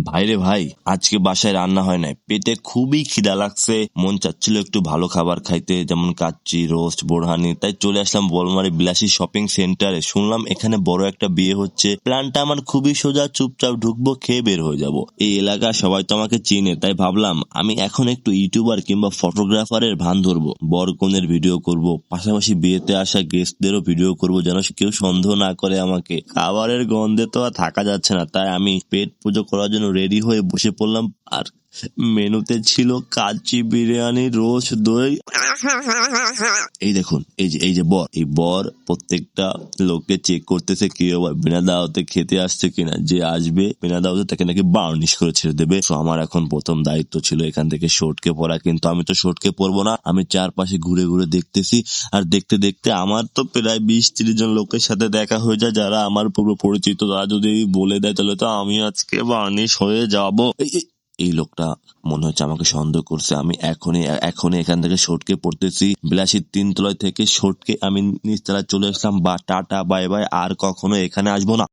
ভাইরে ভাই, আজকে বাসায় রান্না হয় নাই, পেটে খুবই খিদা লাগছে, মন চাচ্ছিল একটু ভালো খাবার খাইতে, যেমন কাচ্চি, রোস্ট, বোরহানি। তাই চলে আসলাম বলমারি বিলাসী শপিং সেন্টারে। শুনলাম এখানে বড় একটা বিয়ে হচ্ছে। প্ল্যানটা আমার খুবই সোজা, চুপচাপ ঢুকবো, খেয়ে বের হয়ে যাব। এই এলাকা সবাই তো আমাকে চিনে, তাই ভাবলাম আমি এখন একটু ইউটিউবার কিংবা ফটোগ্রাফারের ভান ধরবো। বর কনের ভিডিও করব, পাশাপাশি বিয়েতে আসা গেস্টদেরও ভিডিও করব, যেন কেউ সন্দেহ না করে আমাকে। খাবারের গন্ধে তো আর থাকা যাচ্ছে না, তাই আমি পেট পুজো করার জন্য রেডি হয়ে বসে পড়লাম। আর মেনুতে ছিল কাচ্চি, বিরিয়ানি, রোস্ট, দই। এই দেখুন, এই যে বর প্রত্যেকটা লোককে চেক করতেছে কেউ আবার বিনা দাওয়াতে খেতে আসছে কিনা। যে আসবে বিনা দাওয়াতে তাকে নাকি বার্নিশ করে ছেড়ে দেবে। তো আমার এখন প্রথম দায়িত্ব ছিল এখান থেকে সটকে পড়া, কিন্তু আমি তো সটকে পড়বো না। আমি চারপাশে ঘুরে ঘুরে দেখতেছি, আর দেখতে দেখতে আমার তো প্রায় 20-30 জন লোকের সাথে দেখা হয়ে যায়, যারা আমার পুরো পরিচিত। তারা যদি বলে দেয় তাহলে তো আমি আজকে বার্নিশ হয়ে যাবো। এই লোকটা মনে হচ্ছে আমাকে সন্দেহ করছে। আমি এখনই এখান থেকে সটকে পড়তেছি। বিলাসীর 3 তলায় থেকে সটকে আমি নিচতলায় চলে আসলাম। বা টাটা, বাই বাই, আর কখনো এখানে আসবো না।